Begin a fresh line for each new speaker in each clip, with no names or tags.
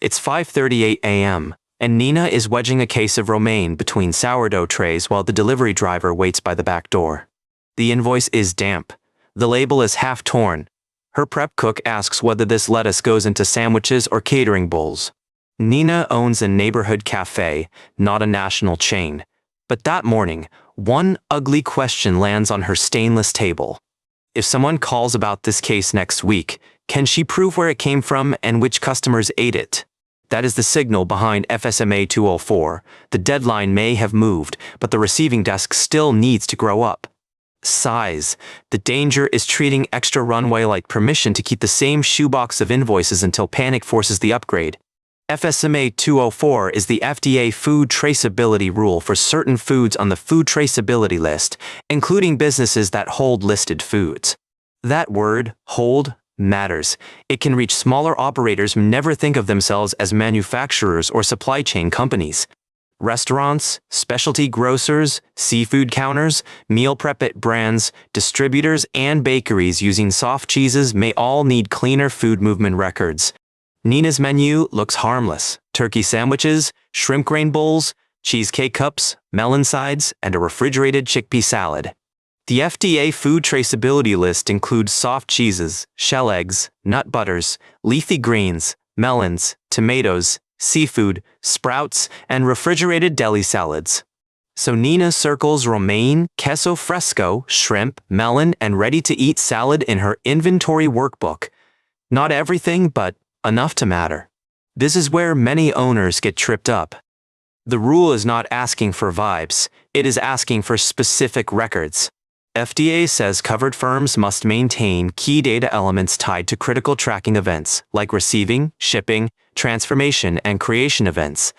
It's 5:38 a.m., and Nina is wedging a case of romaine between sourdough trays while the delivery driver waits by the back door. The invoice is damp. The label is half torn. Her prep cook asks whether this lettuce goes into sandwiches or catering bowls. Nina owns a neighborhood cafe, not a national chain. But that morning, one ugly question lands on her stainless table. If someone calls about this case next week, can she prove where it came from and which customers ate it? That is the signal behind FSMA 204. The deadline may have moved, but the receiving desk still needs to grow up. Size. The danger is treating extra runway like permission to keep the same shoebox of invoices until panic forces the upgrade. FSMA 204 is the FDA food traceability rule for certain foods on the food traceability list, including businesses that hold listed foods. That word, hold, matters. It can reach smaller operators who never think of themselves as manufacturers or supply chain companies. Restaurants, specialty grocers, seafood counters, meal prep brands, distributors, and bakeries using soft cheeses may all need cleaner food movement records. Nina's menu looks harmless. Turkey sandwiches, shrimp grain bowls, cheesecake cups, melon sides, and a refrigerated chickpea salad. The FDA food traceability list includes soft cheeses, shell eggs, nut butters, leafy greens, melons, tomatoes, seafood, sprouts, and refrigerated deli salads. So Nina circles romaine, queso fresco, shrimp, melon, and ready-to-eat salad in her inventory workbook. Not everything, but enough to matter. This is where many owners get tripped up. The rule is not asking for vibes, it is asking for specific records. FDA says covered firms must maintain key data elements tied to critical tracking events, like receiving, shipping, transformation, and creation events.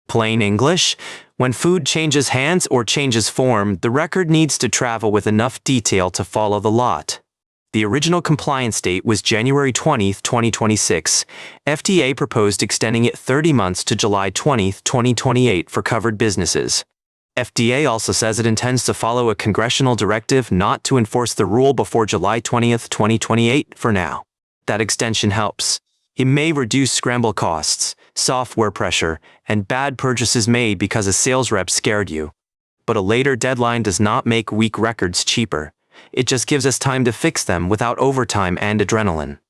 Plain English, when food changes hands or changes form, the record needs to travel with enough detail to follow the lot. The original compliance date was January 20, 2026. FDA proposed extending it 30 months to July 20, 2028 for covered businesses. FDA also says it intends to follow a congressional directive not to enforce the rule before July 20, 2028 for now. That extension helps. It may reduce scramble costs, software pressure, and bad purchases made because a sales rep scared you. But a later deadline does not make weak records cheaper. It just gives us time to fix them without overtime and adrenaline.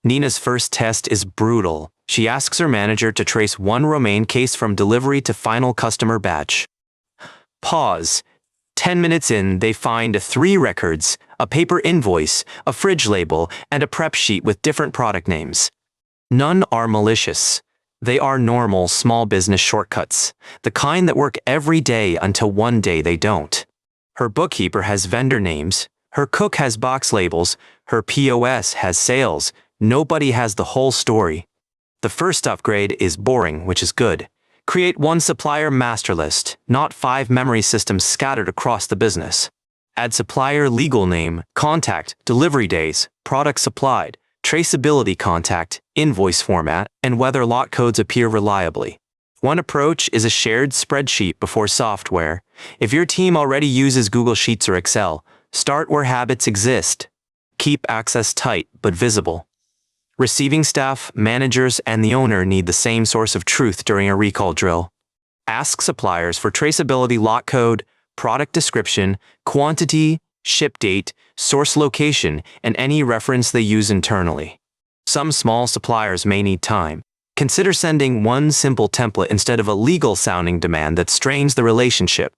Nina's first test is brutal. She asks her manager to trace one romaine case from delivery to final customer batch. Pause. 10 minutes in, they find 3 records, a paper invoice, a fridge label, and a prep sheet with different product names. None are malicious. They are normal small business shortcuts, the kind that work every day until one day they don't. Her bookkeeper has vendor names. Her cook has box labels, her POS has sales, nobody has the whole story. The first upgrade is boring, which is good. Create one supplier master list, not 5 memory systems scattered across the business. Add supplier legal name, contact, delivery days, product supplied, traceability contact, invoice format, and whether lot codes appear reliably. One approach is a shared spreadsheet before software. If your team already uses Google Sheets or Excel, start where habits exist. Keep access tight but visible. Receiving staff, managers, and the owner need the same source of truth during a recall drill. Ask suppliers for traceability lot code, product description, quantity, ship date, source location, and any reference they use internally. Some small suppliers may need time. Consider sending one simple template instead of a legal-sounding demand that strains the relationship.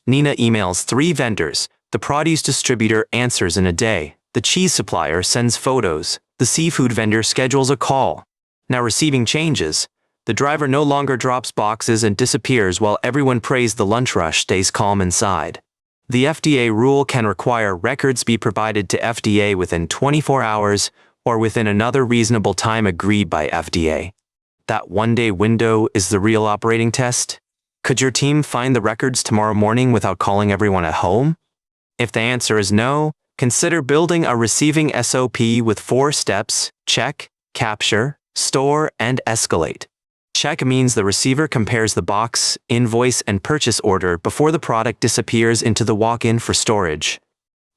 Nina emails 3 vendors. The produce distributor answers in a day. The cheese supplier sends photos. The seafood vendor schedules a call. Now receiving changes. The driver no longer drops boxes and disappears while everyone prays the lunch rush stays calm inside. The FDA rule can require records be provided to FDA within 24 hours or within another reasonable time agreed by FDA. That one-day window is the real operating test. Could your team find the records tomorrow morning without calling everyone at home? If the answer is no, consider building a receiving SOP with 4 steps: check, capture, store, and escalate. Check means the receiver compares the box, invoice, and purchase order before the product disappears into the walk-in for storage.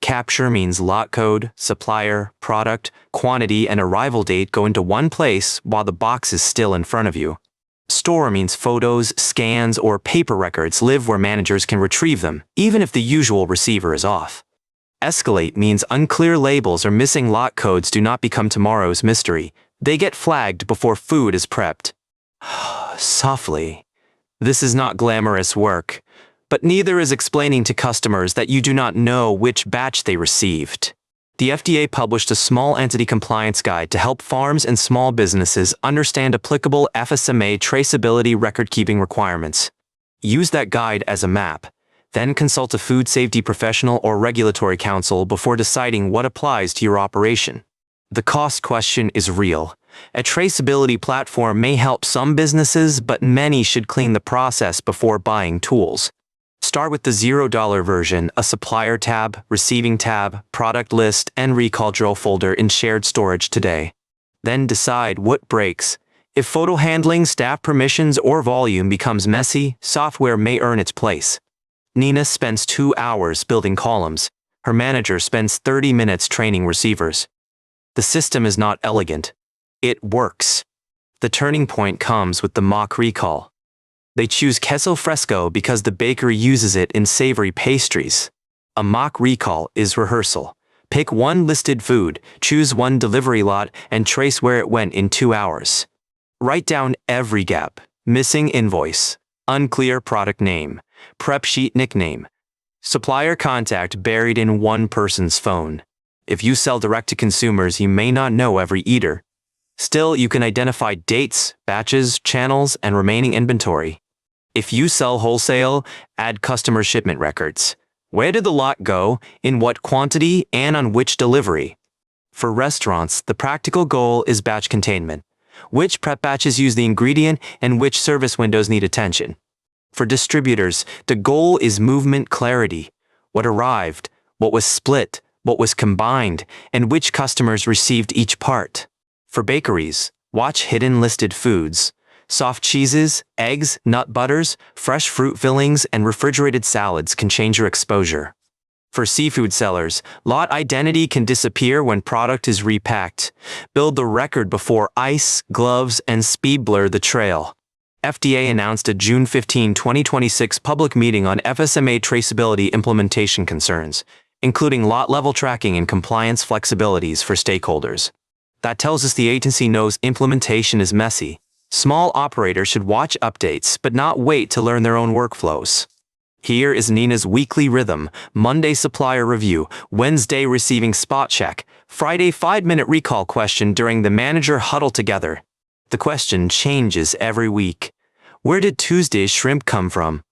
Capture means lot code, supplier, product, quantity, and arrival date go into one place while the box is still in front of you. Store means photos, scans, or paper records live where managers can retrieve them, even if the usual receiver is off. Escalate means unclear labels or missing lot codes do not become tomorrow's mystery. They get flagged before food is prepped. Softly. This is not glamorous work, but neither is explaining to customers that you do not know which batch they received. The FDA published a small entity compliance guide to help farms and small businesses understand applicable FSMA traceability record-keeping requirements. Use that guide as a map, then consult a food safety professional or regulatory counsel before deciding what applies to your operation. The cost question is real. A traceability platform may help some businesses, but many should clean the process before buying tools. Start with the $0 version, a supplier tab, receiving tab, product list, and recall drill folder in shared storage today. Then decide what breaks. If photo handling, staff permissions, or volume becomes messy, software may earn its place. Nina spends 2 hours building columns. Her manager spends 30 minutes training receivers. The system is not elegant. It works. The turning point comes with the mock recall. They choose queso fresco because the bakery uses it in savory pastries. A mock recall is rehearsal. Pick one listed food, choose one delivery lot, and trace where it went in 2 hours. Write down every gap: missing invoice, unclear product name, prep sheet nickname, supplier contact buried in one person's phone. If you sell direct to consumers, you may not know every eater. Still, you can identify dates, batches, channels, and remaining inventory. If you sell wholesale, add customer shipment records. Where did the lot go, in what quantity, and on which delivery? For restaurants, the practical goal is batch containment. Which prep batches use the ingredient and which service windows need attention? For distributors, the goal is movement clarity. What arrived, what was split, what was combined, and which customers received each part. For bakeries, watch hidden listed foods. Soft cheeses, eggs, nut butters, fresh fruit fillings, and refrigerated salads can change your exposure. For seafood sellers, lot identity can disappear when product is repacked. Build the record before ice, gloves, and speed blur the trail. FDA announced a June 15, 2026 public meeting on FSMA traceability implementation concerns, including lot-level tracking and compliance flexibilities for stakeholders. That tells us the agency knows implementation is messy. Small operators should watch updates, but not wait to learn their own workflows. Here is Nina's weekly rhythm: Monday supplier review, Wednesday receiving spot check, Friday 5-minute recall question during the manager huddle together. The question changes every week. Where did Tuesday's shrimp come from?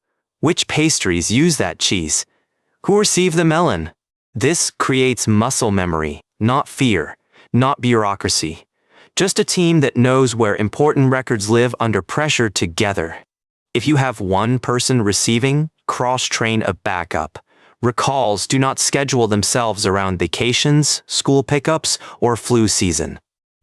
Which pastries use that cheese? Who received the melon? This creates muscle memory, not fear, not bureaucracy. Just a team that knows where important records live under pressure together. If you have one person receiving, cross-train a backup. Recalls do not schedule themselves around vacations, school pickups, or flu season.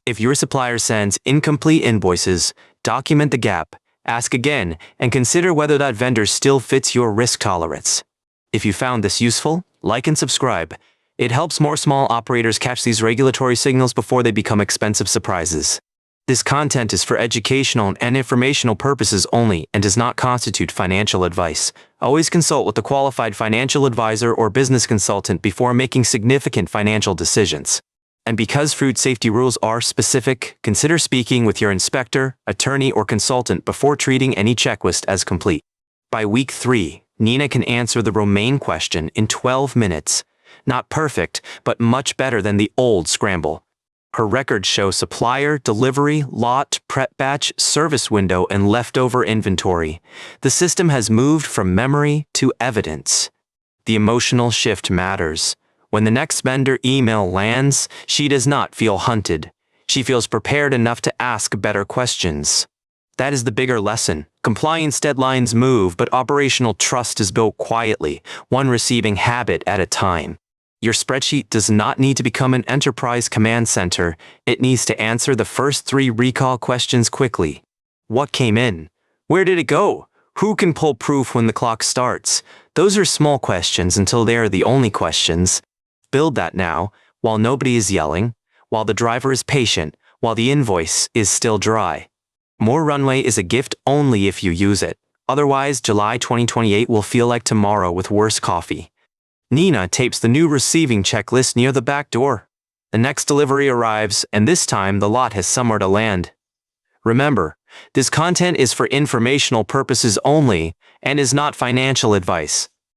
If your supplier sends incomplete invoices, document the gap, ask again, and consider whether that vendor still fits your risk tolerance. If you found this useful, like and subscribe. It helps more small operators catch these regulatory signals before they become expensive surprises. This content is for educational and informational purposes only and does not constitute financial advice. Always consult with a qualified financial advisor or business consultant before making significant financial decisions. And because food safety rules are specific, consider speaking with your inspector, attorney, or consultant before treating any checklist as complete. By week 3, Nina can answer the romaine question in 12 minutes. Not perfect, but much better than the old scramble. Her records show supplier, delivery, lot, prep batch, service window, and leftover inventory. The system has moved from memory to evidence. The emotional shift matters. When the next vendor email lands, she does not feel hunted. She feels prepared enough to ask better questions. That is the bigger lesson. Compliance deadlines move, but operational trust is built quietly, one receiving habit at a time. Your spreadsheet does not need to become an enterprise command center. It needs to answer the first 3 recall questions quickly. What came in? Where did it go? Who can pull proof when the clock starts? Those are small questions until they are the only questions. Build that now, while nobody is yelling, while the driver is patient, while the invoice is still dry. More runway is a gift only if you use it. Otherwise, July 2028 will feel like tomorrow with worse coffee. Nina tapes the new receiving checklist near the back door. The next delivery arrives, and this time the lot has somewhere to land. Remember, this content is for informational purposes only and is not financial advice.